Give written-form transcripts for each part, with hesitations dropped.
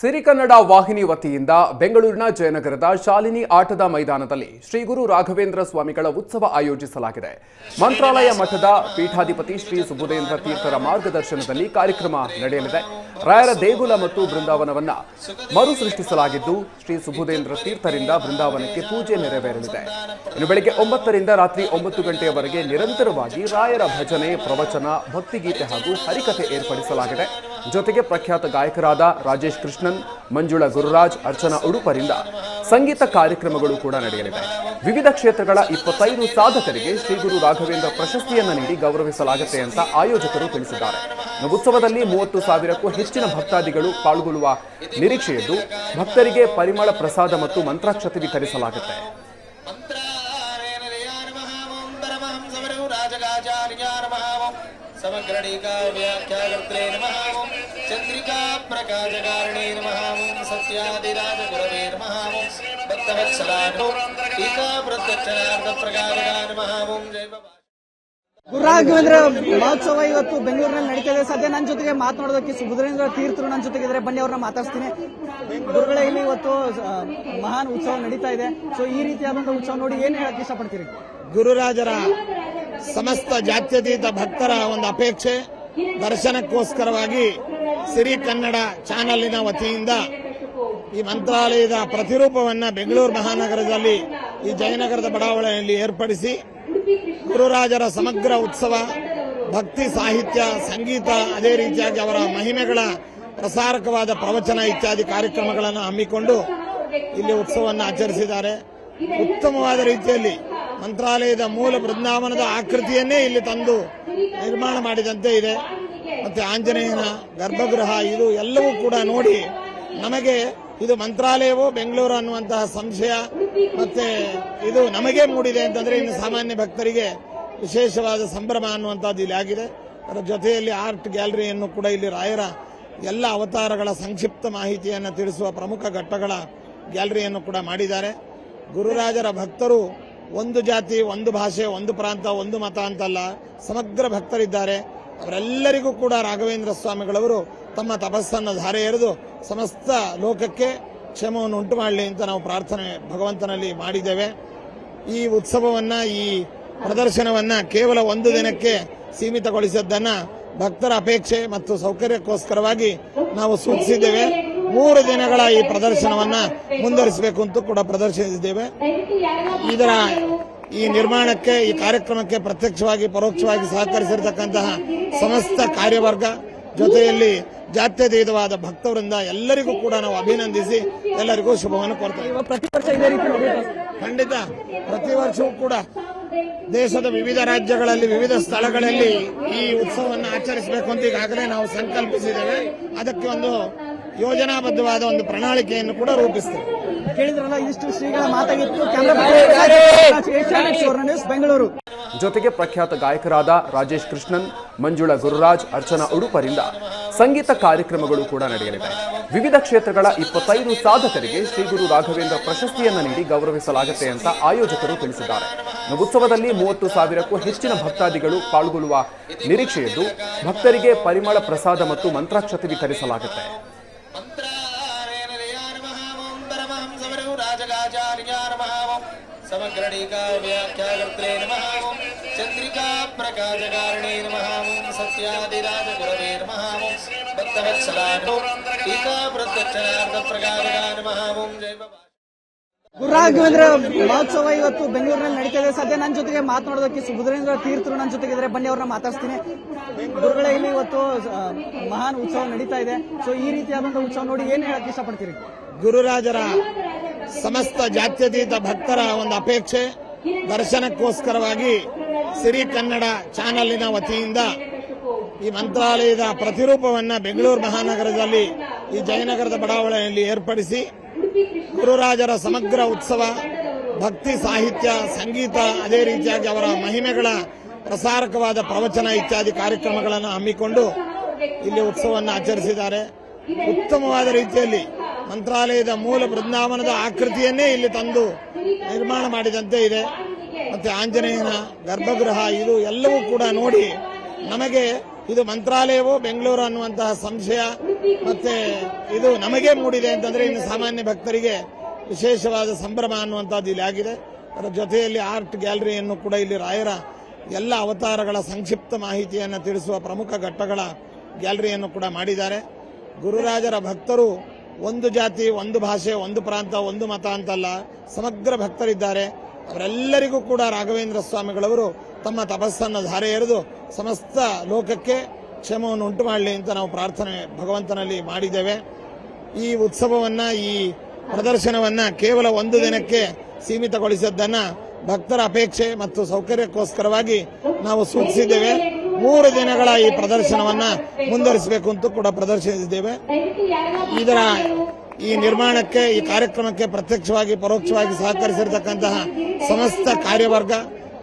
ಸಿರಿಕನ್ನಡ ವಾಹಿನಿ ವತಿಯಿಂದ ಬೆಂಗಳೂರಿನ ಜಯನಗರದ ಶಾಲಿನಿ ಆಟದ ಮೈದಾನದಲ್ಲಿ ಶ್ರೀ ಗುರು ರಾಘವೇಂದ್ರ ಸ್ವಾಮಿಗಳ ಉತ್ಸವ ಆಯೋಜಿಸಲಾಗಿದೆ. ಮಂತ್ರಾಲಯ ಮಠದ ಪೀಠಾಧಿಪತಿ ಶ್ರೀ ಸುಬುಧೇಂದ್ರ ತೀರ್ಥರ ಮಾರ್ಗದರ್ಶನದಲ್ಲಿ ಕಾರ್ಯಕ್ರಮ ನಡೆಯಲಿದೆ. ರಾಯರ ದೇಗುಲ ಮತ್ತು ಬೃಂದಾವನವನ್ನ ಮರುಸೃಷ್ಟಿಸಲಾಗಿದ್ದು, ಶ್ರೀ ಸುಬುಧೇಂದ್ರ ತೀರ್ಥರಿಂದ ಬೃಂದಾವನಕ್ಕೆ ಪೂಜೆ ನೆರವೇರಲಿದೆ. ಇನ್ನು ಬೆಳಗ್ಗೆ 9 ರಿಂದ ರಾತ್ರಿ 9 ಗಂಟೆಯವರೆಗೆ ನಿರಂತರವಾಗಿ ರಾಯರ ಭಜನೆ, ಪ್ರವಚನ, ಭಕ್ತಿಗೀತೆ ಹಾಗೂ ಹರಿಕಥೆ ಏರ್ಪಡಿಸಲಾಗಿದೆ. ಜೊತೆಗೆ ಪ್ರಖ್ಯಾತ ಗಾಯಕರಾದ ರಾಜೇಶ್ ಕೃಷ್ಣನ್, ಮಂಜುಳಾ ಗುರುರಾಜ್, ಅರ್ಚನಾ ಉಡುಪರಿಂದ ಸಂಗೀತ ಕಾರ್ಯಕ್ರಮಗಳು ಕೂಡ ನಡೆಯಲಿವೆ. ವಿವಿಧ ಕ್ಷೇತ್ರಗಳ 25 ಸಾಧಕರಿಗೆ ಶ್ರೀ ಗುರು ರಾಘವೇಂದ್ರ ಪ್ರಶಸ್ತಿಯನ್ನು ನೀಡಿ ಗೌರವಿಸಲಾಗುತ್ತೆ ಅಂತ ಆಯೋಜಕರು ತಿಳಿಸಿದ್ದಾರೆ. ಉತ್ಸವದಲ್ಲಿ 30,000ಕ್ಕೂ ಹೆಚ್ಚಿನ ಭಕ್ತಾದಿಗಳು ಪಾಲ್ಗೊಳ್ಳುವ ನಿರೀಕ್ಷೆಯಿದ್ದು, ಭಕ್ತರಿಗೆ ಪರಿಮಳ ಪ್ರಸಾದ ಮತ್ತು ಮಂತ್ರಾಕ್ಷತೆ ವಿತರಿಸಲಾಗುತ್ತೆ. समग्रणिका व्याख्याकर्त्रे नमः ओं चंद्रिका प्रकाशकारिणे नमः ओं सत्यादिराज गुरवे नमः ओं भक्तवत्सलानो टीका प्रत्यक्षार्थ प्रकाशका नमः ओं जय बाबा. ಗುರು ರಾಘವೇಂದ್ರ ಮಹೋತ್ಸವ ಇವತ್ತು ಬೆಂಗಳೂರಿನಲ್ಲಿ ನಡೀತಾ ಇದೆ. ಸದ್ಯ ನನ್ನ ಜೊತೆಗೆ ಮಾತನಾಡೋದಕ್ಕೆ ಸುಬುಧೇಂದ್ರ ತೀರ್ಥರು ನನ್ನ ಜೊತೆಗಿದ್ದಾರೆ. ಬನ್ನಿ ಅವ್ರನ್ನ ಮಾತಾಡ್ತೀನಿ. ಗುರುಗಳೇ, ಇಲ್ಲಿ ಇವತ್ತು ಮಹಾನ್ ಉತ್ಸವ ನಡೀತಾ ಇದೆ. ಸೊ ಈ ರೀತಿಯಾದಂತಹ ಉತ್ಸವ ನೋಡಿ ಏನ್ ಹೇಳಕ್ ಇಷ್ಟಪಡ್ತೀರಿ? ಗುರುರಾಜರ ಸಮಸ್ತ ಜಾತ್ಯತೀತ ಭಕ್ತರ ಒಂದು ಅಪೇಕ್ಷೆ ದರ್ಶನಕ್ಕೋಸ್ಕರವಾಗಿ ಸಿರಿ ಕನ್ನಡ ಚಾನಲಿನ ವತಿಯಿಂದ ಈ ಮಂತ್ರಾಲಯದ ಪ್ರತಿರೂಪವನ್ನ ಬೆಂಗಳೂರು ಮಹಾನಗರದಲ್ಲಿ ಈ ಜಯನಗರದ ಬಡಾವಣೆಯಲ್ಲಿ ಏರ್ಪಡಿಸಿ ಗುರುರಾಜರ ಸಮಗ್ರ ಉತ್ಸವ, ಭಕ್ತಿ, ಸಾಹಿತ್ಯ, ಸಂಗೀತ, ಅದೇ ರೀತಿಯಾಗಿ ಅವರ ಮಹಿಮೆಗಳ ಪ್ರಸಾರಕವಾದ ಪ್ರವಚನ ಇತ್ಯಾದಿ ಕಾರ್ಯಕ್ರಮಗಳನ್ನು ಹಮ್ಮಿಕೊಂಡು ಇಲ್ಲಿ ಉತ್ಸವವನ್ನು ಆಚರಿಸಿದ್ದಾರೆ. ಉತ್ತಮವಾದ ರೀತಿಯಲ್ಲಿ ಮಂತ್ರಾಲಯದ ಮೂಲ ಬೃಂದಾವನದ ಆಕೃತಿಯನ್ನೇ ಇಲ್ಲಿ ತಂದು ನಿರ್ಮಾಣ ಮಾಡಿದಂತೆ ಇದೆ. ಮತ್ತೆ ಆಂಜನೇಯನ ಗರ್ಭಗೃಹ, ಇದು ಎಲ್ಲವೂ ಕೂಡ ನೋಡಿ ನಮಗೆ ಇದು ಮಂತ್ರಾಲಯವೋ ಬೆಂಗಳೂರು ಅನ್ನುವಂತಹ ಸಂಶಯ ಮತ್ತೆ ಇದು ನಮಗೆ ಮೂಡಿದೆ ಅಂತಂದ್ರೆ ಇನ್ನು ಸಾಮಾನ್ಯ ಭಕ್ತರಿಗೆ ವಿಶೇಷವಾದ ಸಂಭ್ರಮ ಅನ್ನುವಂಥದ್ದು ಇಲ್ಲಿ ಆಗಿದೆ. ಅದರ ಜೊತೆಯಲ್ಲಿ ಆರ್ಟ್ ಗ್ಯಾಲರಿಯನ್ನು ಕೂಡ ಇಲ್ಲಿ ರಾಯರ ಎಲ್ಲ ಅವತಾರಗಳ ಸಂಕ್ಷಿಪ್ತ ಮಾಹಿತಿಯನ್ನು ತಿಳಿಸುವ ಪ್ರಮುಖ ಘಟ್ಟಗಳ ಗ್ಯಾಲರಿಯನ್ನು ಕೂಡ ಮಾಡಿದ್ದಾರೆ. ಗುರುರಾಜರ ಭಕ್ತರು ಒಂದು ಜಾತಿ, ಒಂದು ಭಾಷೆ, ಒಂದು ಪ್ರಾಂತ, ಒಂದು ಮತ ಅಂತಲ್ಲ, ಸಮಗ್ರ ಭಕ್ತರಿದ್ದಾರೆ. ಅವರೆಲ್ಲರಿಗೂ ಕೂಡ ರಾಘವೇಂದ್ರ ಸ್ವಾಮಿಗಳವರು ತಮ್ಮ ತಪಸ್ಸನ್ನು ಧಾರೆ ಎರೆದು ಸಮಸ್ತ ಲೋಕಕ್ಕೆ ಕ್ಷೇಮವನ್ನು ಉಂಟು ಮಾಡಲಿ ಅಂತ ನಾವು ಪ್ರಾರ್ಥನೆ ಭಗವಂತನಲ್ಲಿ ಮಾಡಿದ್ದೇವೆ. ಈ ಉತ್ಸವವನ್ನ, ಈ ಪ್ರದರ್ಶನವನ್ನ ಕೇವಲ ಒಂದು ದಿನಕ್ಕೆ ಸೀಮಿತಗೊಳಿಸಿದ್ದನ್ನ ಭಕ್ತರ ಅಪೇಕ್ಷೆ ಮತ್ತು ಸೌಕರ್ಯಕ್ಕೋಸ್ಕರವಾಗಿ ನಾವು ಸೂಚಿಸಿದ್ದೇವೆ. 3 ದಿನಗಳ ಈ ಪ್ರದರ್ಶನವನ್ನ ಮುಂದುವರಿಸಬೇಕು ಅಂತ ಕೂಡ ಪ್ರದರ್ಶಿಸಿದ್ದೇವೆ. ಇದರ ಈ ನಿರ್ಮಾಣಕ್ಕೆ, ಈ ಕಾರ್ಯಕ್ರಮಕ್ಕೆ ಪ್ರತ್ಯಕ್ಷವಾಗಿ ಪರೋಕ್ಷವಾಗಿ ಸಹಕರಿಸಿರತಕ್ಕಂತಹ ಸಮಸ್ತ ಕಾರ್ಯವರ್ಗ, ಜೊತೆಯಲ್ಲಿ ಜಾತ್ಯತೀತವಾದ ಭಕ್ತವರಿಂದ ಎಲ್ಲರಿಗೂ ಕೂಡ ನಾವು ಅಭಿನಂದಿಸಿ ಎಲ್ಲರಿಗೂ ಶುಭವನ್ನು ಕೋರ್ತೇವೆ. ಪ್ರತಿ ವರ್ಷ ಇದೇ ರೀತಿ ಖಂಡಿತ ಪ್ರತಿ ವರ್ಷವೂ ಕೂಡ ದೇಶದ ವಿವಿಧ ರಾಜ್ಯಗಳಲ್ಲಿ, ವಿವಿಧ ಸ್ಥಳಗಳಲ್ಲಿ ಈ ಉತ್ಸವವನ್ನು ಆಚರಿಸಬೇಕು ಅಂತ ಈಗಾಗಲೇ ನಾವು ಸಂಕಲ್ಪಿಸಿದ್ದೇವೆ. ಅದಕ್ಕೆ ಒಂದು ಯೋಜನಾಬದ್ಧವಾದ ಒಂದು ಪ್ರಣಾಳಿಕೆಯನ್ನು ಕೂಡ ರೂಪಿಸ್ತೇವೆ. ಕೇಳಿದ್ರಲ್ಲ, ಇದಿಷ್ಟು ಶ್ರೀಗಳ ಮಾತಾಗಿತ್ತು. ಬೆಂಗಳೂರು. ಜೊತೆಗೆ ಪ್ರಖ್ಯಾತ ಗಾಯಕರಾದ ರಾಜೇಶ್ ಕೃಷ್ಣನ್, ಮಂಜುಳಾ ಗುರುರಾಜ್, ಅರ್ಚನಾ ಉಡುಪರಿಂದ ಸಂಗೀತ ಕಾರ್ಯಕ್ರಮಗಳು ಕೂಡ ನಡೆಯಲಿವೆ. ವಿವಿಧ ಕ್ಷೇತ್ರಗಳ 25 ಸಾಧಕರಿಗೆ ಶ್ರೀ ಗುರು ರಾಘವೇಂದ್ರ ಪ್ರಶಸ್ತಿಯನ್ನು ನೀಡಿ ಗೌರವಿಸಲಾಗುತ್ತೆ ಅಂತ ಆಯೋಜಕರು ತಿಳಿಸಿದ್ದಾರೆ. ಉತ್ಸವದಲ್ಲಿ 30,000ಕ್ಕೂ ಹೆಚ್ಚಿನ ಭಕ್ತಾದಿಗಳು ಪಾಲ್ಗೊಳ್ಳುವ ನಿರೀಕ್ಷೆಯಿದ್ದು, ಭಕ್ತರಿಗೆ ಪರಿಮಳ ಪ್ರಸಾದ ಮತ್ತು ಮಂತ್ರಾಕ್ಷತೆ ವಿತರಿಸಲಾಗುತ್ತೆ. समग्रणिका व्याख्याकर्त्रे नमः ओं चंद्रिका प्रकाशकारिणे नमः ओं सत्यादिराज गुरवे नमः ओं भक्तवत्सलानो टीका प्रत्यक्षार्थ प्रकाशका नमः ओं जय बाबा. ಗುರು ರಾಘವೇಂದ್ರ ಮಹೋತ್ಸವ ಇವತ್ತು ಬೆಂಗಳೂರಿನಲ್ಲಿ ನಡೀತಾ ಇದೆ. ಸದ್ಯ ನನ್ನ ಜೊತೆಗೆ ಮಾತನಾಡೋದಕ್ಕೆ ಸುಬುಧೇಂದ್ರ ತೀರ್ಥರು ನನ್ನ ಜೊತೆಗಿದ್ದಾರೆ. ಬನ್ನಿ ಅವ್ರನ್ನ ಮಾತಾಡ್ತೀನಿ. ಗುರುಗಳೇ, ಇಲ್ಲಿ ಇವತ್ತು ಮಹಾನ್ ಉತ್ಸವ ನಡೀತಾ ಇದೆ. ಸೊ ಈ ರೀತಿಯಾದಂತಹ ಉತ್ಸವ ನೋಡಿ ಏನ್ ಹೇಳಕ್ ಇಷ್ಟಪಡ್ತೀರಿ? ಗುರುರಾಜರ ಸಮಸ್ತ ಜಾತ್ಯತೀತ ಭಕ್ತರ ಒಂದು ಅಪೇಕ್ಷೆ ದರ್ಶನಕ್ಕೋಸ್ಕರವಾಗಿ ಸಿರಿ ಕನ್ನಡ ಚಾನಲಿನ ವತಿಯಿಂದ ಈ ಮಂತ್ರಾಲಯದ ಪ್ರತಿರೂಪವನ್ನ ಬೆಂಗಳೂರು ಮಹಾನಗರದಲ್ಲಿ ಈ ಜಯನಗರದ ಬಡಾವಣೆಯಲ್ಲಿ ಏರ್ಪಡಿಸಿ ಗುರುರಾಜರ ಸಮಗ್ರ ಉತ್ಸವ, ಭಕ್ತಿ, ಸಾಹಿತ್ಯ, ಸಂಗೀತ, ಅದೇ ರೀತಿಯಾಗಿ ಅವರ ಮಹಿಮೆಗಳ ಪ್ರಸಾರಕವಾದ ಪ್ರವಚನ ಇತ್ಯಾದಿ ಕಾರ್ಯಕ್ರಮಗಳನ್ನು ಹಮ್ಮಿಕೊಂಡು ಇಲ್ಲಿ ಉತ್ಸವವನ್ನು ಆಚರಿಸಿದ್ದಾರೆ. ಉತ್ತಮವಾದ ರೀತಿಯಲ್ಲಿ ಮಂತ್ರಾಲಯದ ಮೂಲ ಬೃಂದಾವನದ ಆಕೃತಿಯನ್ನೇ ಇಲ್ಲಿ ತಂದು ನಿರ್ಮಾಣ ಮಾಡಿದಂತೆ ಇದೆ. ಮತ್ತೆ ಆಂಜನೇಯನ ಗರ್ಭಗೃಹ, ಇದು ಎಲ್ಲವೂ ಕೂಡ ನೋಡಿ ನಮಗೆ ಇದು ಮಂತ್ರಾಲಯವೋ ಬೆಂಗಳೂರು ಅನ್ನುವಂತಹ ಸಂಶಯ ಮತ್ತೆ ಇದು ನಮಗೆ ಮೂಡಿದೆ ಅಂತಂದ್ರೆ ಇನ್ನು ಸಾಮಾನ್ಯ ಭಕ್ತರಿಗೆ ವಿಶೇಷವಾದ ಸಂಭ್ರಮ ಅನ್ನುವಂಥದ್ದು ಇಲ್ಲಿ ಆಗಿದೆ. ಅದರ ಜೊತೆಯಲ್ಲಿ ಆರ್ಟ್ ಗ್ಯಾಲರಿಯನ್ನು ಕೂಡ ಇಲ್ಲಿ ರಾಯರ ಎಲ್ಲ ಅವತಾರಗಳ ಸಂಕ್ಷಿಪ್ತ ಮಾಹಿತಿಯನ್ನು ತಿಳಿಸುವ ಪ್ರಮುಖ ಘಟ್ಟಗಳ ಗ್ಯಾಲರಿಯನ್ನು ಕೂಡ ಮಾಡಿದ್ದಾರೆ. ಗುರುರಾಜರ ಭಕ್ತರು ಒಂದು ಜಾತಿ, ಒಂದು ಭಾಷೆ, ಒಂದು ಪ್ರಾಂತ, ಒಂದು ಮತ ಅಂತಲ್ಲ, ಸಮಗ್ರ ಭಕ್ತರಿದ್ದಾರೆ. ಅವರೆಲ್ಲರಿಗೂ ಕೂಡ ರಾಘವೇಂದ್ರ ಸ್ವಾಮಿಗಳವರು ತಮ್ಮ ತಪಸ್ಸನ್ನು ಧಾರೆ ಎರೆದು ಸಮಸ್ತ ಲೋಕಕ್ಕೆ ಕ್ಷೇಮವನ್ನು ಉಂಟು ಮಾಡಲಿ ಅಂತ ನಾವು ಪ್ರಾರ್ಥನೆ ಭಗವಂತನಲ್ಲಿ ಮಾಡಿದ್ದೇವೆ. ಈ ಉತ್ಸವವನ್ನ, ಈ ಪ್ರದರ್ಶನವನ್ನ ಕೇವಲ ಒಂದು ದಿನಕ್ಕೆ ಸೀಮಿತಗೊಳಿಸಿದ್ದನ್ನ ಭಕ್ತರ ಅಪೇಕ್ಷೆ ಮತ್ತು ಸೌಕರ್ಯಕ್ಕೋಸ್ಕರವಾಗಿ ನಾವು ಸೂಚಿಸಿದ್ದೇವೆ. 3 ದಿನಗಳ ಈ ಪ್ರದರ್ಶನವನ್ನ ಮುಂದುವರಿಸಬೇಕು ಅಂತ ಕೂಡ ಪ್ರದರ್ಶಿಸಿದ್ದೇವೆ. ಇದರ ಈ ನಿರ್ಮಾಣಕ್ಕೆ, ಈ ಕಾರ್ಯಕ್ರಮಕ್ಕೆ ಪ್ರತ್ಯಕ್ಷವಾಗಿ ಪರೋಕ್ಷವಾಗಿ ಸಹಕರಿಸಿರತಕ್ಕಂತಹ ಸಮಸ್ತ ಕಾರ್ಯವರ್ಗ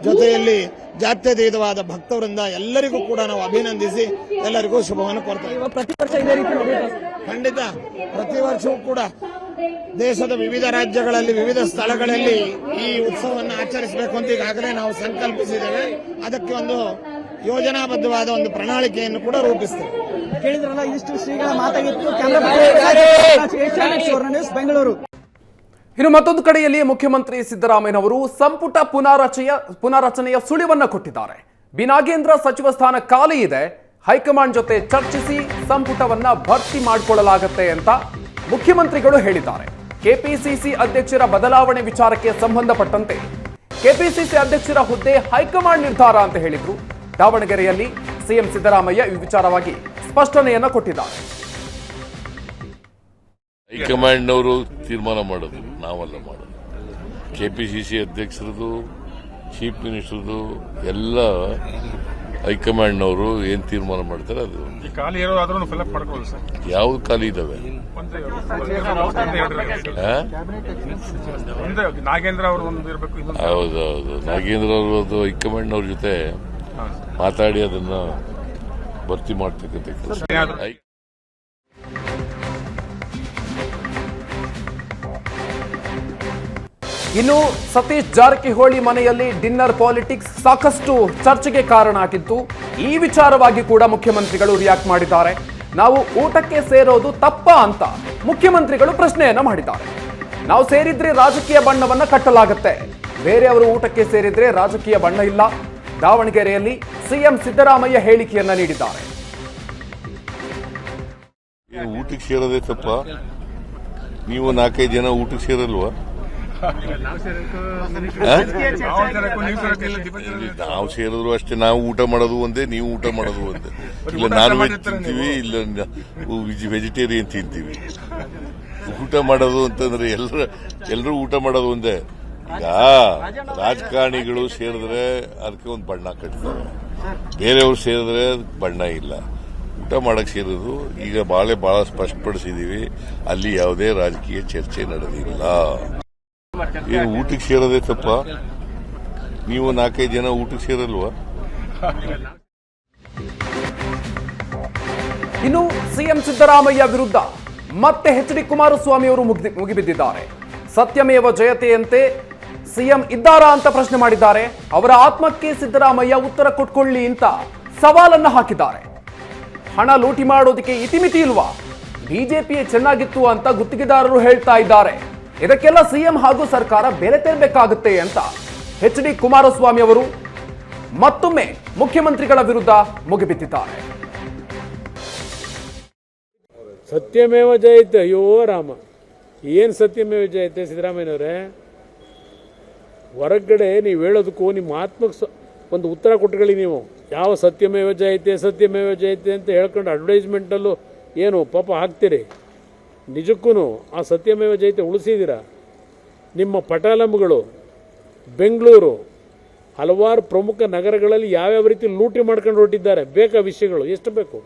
ಜೊತೆಯಲ್ಲಿ ಜಾತ್ಯತೀತವಾದ ಭಕ್ತವರಿಂದ ಎಲ್ಲರಿಗೂ ಕೂಡ ನಾವು ಅಭಿನಂದಿಸಿ ಎಲ್ಲರಿಗೂ ಶುಭವನ್ನು ಕೋರ್ತೇವೆ. ಪ್ರತಿ ವರ್ಷ ಇದೇ ರೀತಿ ನಡೆಯುತ್ತೆ. ಖಂಡಿತ ಪ್ರತಿ ವರ್ಷವೂ ಕೂಡ ದೇಶದ ವಿವಿಧ ರಾಜ್ಯಗಳಲ್ಲಿ, ವಿವಿಧ ಸ್ಥಳಗಳಲ್ಲಿ ಈ ಉತ್ಸವವನ್ನು ಆಚರಿಸಬೇಕು ಅಂತ ಈಗಾಗಲೇ ನಾವು ಸಂಕಲ್ಪಿಸಿದ್ದೇವೆ. ಅದಕ್ಕೆ ಒಂದು ಯೋಜನಾಬದ್ಧವಾದ ಒಂದು ಪ್ರಣಾಳಿಕೆಯನ್ನು ಕೂಡ ರೂಪಿಸ್ತೇವೆ. ಕೇಳಿದ್ರಲ್ಲ, ಇಷ್ಟು ಶ್ರೀಗಳ ಮಾತಾಗಿತ್ತು. ನ್ಯೂಸ್ ಬೆಂಗಳೂರು. ಇನ್ನು ಮತ್ತೊಂದು ಕಡೆಯಲ್ಲಿ ಮುಖ್ಯಮಂತ್ರಿ ಸಿದ್ದರಾಮಯ್ಯನವರು ಸಂಪುಟ ಪುನಾರಚನೆಯ ಸುಳಿವನ್ನ ಕೊಟ್ಟಿದ್ದಾರೆ. ಬಿ ನಾಗೇಂದ್ರ ಸಚಿವ ಸ್ಥಾನ ಖಾಲಿ ಇದೆ, ಹೈಕಮಾಂಡ್ ಜೊತೆ ಚರ್ಚಿಸಿ ಸಂಪುಟವನ್ನ ಭರ್ತಿ ಮಾಡಿಕೊಳ್ಳಲಾಗುತ್ತೆ ಅಂತ ಮುಖ್ಯಮಂತ್ರಿಗಳು ಹೇಳಿದ್ದಾರೆ. ಕೆಪಿಸಿಸಿ ಅಧ್ಯಕ್ಷರ ಬದಲಾವಣೆ ವಿಚಾರಕ್ಕೆ ಸಂಬಂಧಪಟ್ಟಂತೆ ಕೆಪಿಸಿಸಿ ಅಧ್ಯಕ್ಷರ ಹುದ್ದೆ ಹೈಕಮಾಂಡ್ ನಿರ್ಧಾರ ಅಂತ ಹೇಳಿದ್ರು. ದಾವಣಗೆರೆಯಲ್ಲಿ ಸಿಎಂ ಸಿದ್ದರಾಮಯ್ಯ ಈ ವಿಚಾರವಾಗಿ ಸ್ಪಷ್ಟನೆಯನ್ನ ಕೊಟ್ಟಿದ್ದಾರೆ. ಹೈಕಮಾಂಡ್ನವರು ತೀರ್ಮಾನ ಮಾಡೋದು, ನಾವಲ್ಲ ಮಾಡೋದು. ಕೆಪಿಸಿಸಿ ಅಧ್ಯಕ್ಷರದು, ಚೀಫ್ ಮಿನಿಸ್ಟರ್ದು ಎಲ್ಲ ಹೈಕಮಾಂಡ್ನವರು ಏನ್ ತೀರ್ಮಾನ ಮಾಡ್ತಾರೆ ಅದು. ಖಾಲಿ ಇರೋದಾದ್ರೂ ಫಿಲಪ್ ಮಾಡ್ಕೊಳ್ಳಿ ಸರ್. ಯಾವ್ದು ಖಾಲಿ ಇದಾವೆ? ನಾಗೇಂದ್ರ ಅವರು ಒಂದು ಇರಬೇಕು. ಹೌದೌದು, ನಾಗೇಂದ್ರ ಅವರು ಹೈಕಮಾಂಡ್ನವ್ರ ಜೊತೆ ಮಾತಾಡಿ ಅದನ್ನ ಭರ್ತಿ ಮಾಡ್ತಕ್ಕಂಥ ಕೆಲಸ. ಇನ್ನು ಸತೀಶ್ ಜಾರಕಿಹೊಳಿ ಮನೆಯಲ್ಲಿ ಡಿನ್ನರ್ ಪಾಲಿಟಿಕ್ಸ್ ಸಾಕಷ್ಟು ಚರ್ಚೆಗೆ ಕಾರಣ ಆಗಿತ್ತು. ಈ ವಿಚಾರವಾಗಿ ಕೂಡ ಮುಖ್ಯಮಂತ್ರಿಗಳು ರಿಯಾಕ್ಟ್ ಮಾಡಿದ್ದಾರೆ. ನಾವು ಊಟಕ್ಕೆ ಸೇರೋದು ತಪ್ಪಾ ಅಂತ ಮುಖ್ಯಮಂತ್ರಿಗಳು ಪ್ರಶ್ನೆಯನ್ನ ಮಾಡಿದ್ದಾರೆ. ನಾವು ಸೇರಿದ್ರೆ ರಾಜಕೀಯ ಬಣ್ಣವನ್ನ ಕಟ್ಟಲಾಗುತ್ತೆ, ಬೇರೆಯವರು ಊಟಕ್ಕೆ ಸೇರಿದ್ರೆ ರಾಜಕೀಯ ಬಣ್ಣ ಇಲ್ಲ. ದಾವಣಗೆರೆಯಲ್ಲಿ ಸಿಎಂ ಸಿದ್ದರಾಮಯ್ಯ ಹೇಳಿಕೆಯನ್ನ ನೀಡಿದ್ದಾರೆ. ಊಟಕ್ಕೆ ಸೇರೋದೇ ತಪ್ಪ? ನೀವು 4-5 ಜನ ಊಟಕ್ಕೆ ಸೇರಲ್ವಾ? ನಾವು ಸೇರಿದ್ರು ಅಷ್ಟೇ. ನಾವು ಊಟ ಮಾಡೋದು ಒಂದೇ, ನೀವು ಊಟ ಮಾಡೋದು ಒಂದೇ. ಇಲ್ಲ ನಾನ್ ವೆಜ್ ತಿಂತೀವಿ, ಇಲ್ಲ ವೆಜಿಟೇರಿಯನ್ ತಿಂತೀವಿ. ಊಟ ಮಾಡೋದು ಅಂತಂದ್ರೆ ಎಲ್ಲರೂ ಊಟ ಮಾಡೋದು ಒಂದೇ. ಈಗ ರಾಜಕಾರಣಿಗಳು ಸೇರಿದ್ರೆ ಅದಕ್ಕೆ ಒಂದು ಬಣ್ಣ ಕಟ್ತಾರೆ, ಬೇರೆಯವ್ರು ಸೇರಿದ್ರೆ ಬಣ್ಣ ಇಲ್ಲ. ಊಟ ಮಾಡಕ್ ಸೇರೋದು ಈಗ ಬಹಳ ಸ್ಪಷ್ಟಪಡಿಸಿದೀವಿ. ಅಲ್ಲಿ ಯಾವುದೇ ರಾಜಕೀಯ ಚರ್ಚೆ ನಡೆದಿಲ್ಲ. ಏನು ಊಟಕ್ಕೆ ಸೇರೋದೇ ತಪ್ಪ? ನೀವು 4-5 ಜನ ಊಟಕ್ಕೆ ಸೇರಲ್ವಾ? ಇನ್ನು ಸಿಎಂ ಸಿದ್ದರಾಮಯ್ಯ ವಿರುದ್ಧ ಮತ್ತೆ ಎಚ್.ಡಿ. ಕುಮಾರಸ್ವಾಮಿ ಅವರು ಮುಗಿಬಿದ್ದಿದ್ದಾರೆ. ಸತ್ಯಮೇವ ಜಯತೆಯಂತೆ ಸಿಎಂ ಇದ್ದಾರಾ ಅಂತ ಪ್ರಶ್ನೆ ಮಾಡಿದ್ದಾರೆ. ಅವರ ಆತ್ಮಕ್ಕೆ ಸಿದ್ದರಾಮಯ್ಯ ಉತ್ತರ ಕೊಟ್ಕೊಳ್ಳಿ ಅಂತ ಸವಾಲನ್ನ ಹಾಕಿದ್ದಾರೆ. ಹಣ ಲೂಟಿ ಮಾಡೋದಕ್ಕೆ ಇತಿಮಿತಿ ಇಲ್ವಾ? ಬಿಜೆಪಿಯೇ ಚೆನ್ನಾಗಿತ್ತು ಅಂತ ಗುತ್ತಿಗೆದಾರರು ಹೇಳ್ತಾ ಇದ್ದಾರೆ. ಇದಕ್ಕೆಲ್ಲ ಸಿಎಂ ಹಾಗೂ ಸರ್ಕಾರ ಬೆಲೆ ತೆರಬೇಕಾಗುತ್ತೆ ಅಂತ ಎಚ್.ಡಿ. ಕುಮಾರಸ್ವಾಮಿ ಅವರು ಮತ್ತೊಮ್ಮೆ ಮುಖ್ಯಮಂತ್ರಿಗಳ ವಿರುದ್ಧ ಮುಗಿಬಿದ್ದಿದ್ದಾರೆ. ಸತ್ಯಮೇವ ಜಯತೆ. ಅಯ್ಯೋ ರಾಮ, ಏನು ಸತ್ಯಮೇವ ಜಯತೆ ಸಿದ್ದರಾಮಯ್ಯನವರೇ? ಹೊರಗಡೆ ನೀವು ಹೇಳೋದಕ್ಕೂ ನಿಮ್ಮ ಆತ್ಮಕ್ಕೆ ಒಂದು ಉತ್ತರ ಕೊಟ್ಕೊಳ್ಳಿ. ನೀವು ಯಾವ ಸತ್ಯಮೇವ ಜಯತೆ ಅಂತ ಹೇಳ್ಕೊಂಡು ಅಡ್ವರ್ಟೈಸ್ಮೆಂಟಲ್ಲೂ ಏನು ಪಾಪ ಹಾಕ್ತೀರಿ. ನಿಜಕ್ಕೂ ಆ ಸತ್ಯಮೇವ ಜಯತೆ ಉಳಿಸಿದ್ದೀರಾ? ನಿಮ್ಮ ಪಟಾಲಂಗಳು ಬೆಂಗಳೂರು ಹಲವಾರು ಪ್ರಮುಖ ನಗರಗಳಲ್ಲಿ ಯಾವ್ಯಾವ ರೀತಿ ಲೂಟಿ ಮಾಡ್ಕೊಂಡು ಹೊರಟಿದ್ದಾರೆ. ಬೇಕಾ ವಿಷಯಗಳು? ಎಷ್ಟು ಬೇಕು?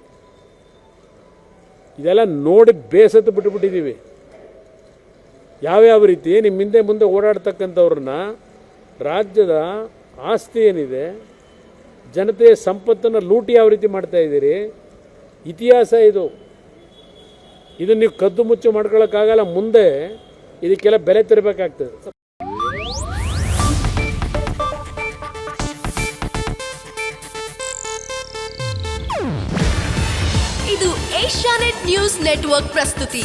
ಇದೆಲ್ಲ ನೋಡಿ ಬೇಸತ್ತು ಬಿಟ್ಟುಬಿಟ್ಟಿದ್ದೀವಿ. ಯಾವ್ಯಾವ ರೀತಿ ನಿಮ್ಮ ಹಿಂದೆ ಮುಂದೆ ಓಡಾಡ್ತಕ್ಕಂಥವ್ರನ್ನ, ರಾಜ್ಯದ ಆಸ್ತಿ ಏನಿದೆ, ಜನತೆಯ ಸಂಪತ್ತನ್ನು ಲೂಟಿ ಯಾವ ರೀತಿ ಮಾಡ್ತಾ ಇದ್ದೀರಿ? ಇತಿಹಾಸ ಇದು. ಇದನ್ನು ನೀವು ಕದ್ದು ಮುಚ್ಚು ಮಾಡ್ಕೊಳ್ಳೋಕ್ಕಾಗಲ್ಲ. ಮುಂದೆ ಇದಕ್ಕೆಲ್ಲ ಬೆಲೆ ತೆರಬೇಕಾಗ್ತದೆ. ನ್ಯೂಸ್ ನೆಟ್ವರ್ಕ್ ಪ್ರಸ್ತುತಿ.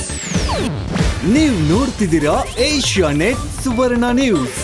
ನೀವು ನೋಡ್ತಿದ್ದೀರಾ ಏಷ್ಯಾನೆಟ್ ಸುವರ್ಣ ನ್ಯೂಸ್.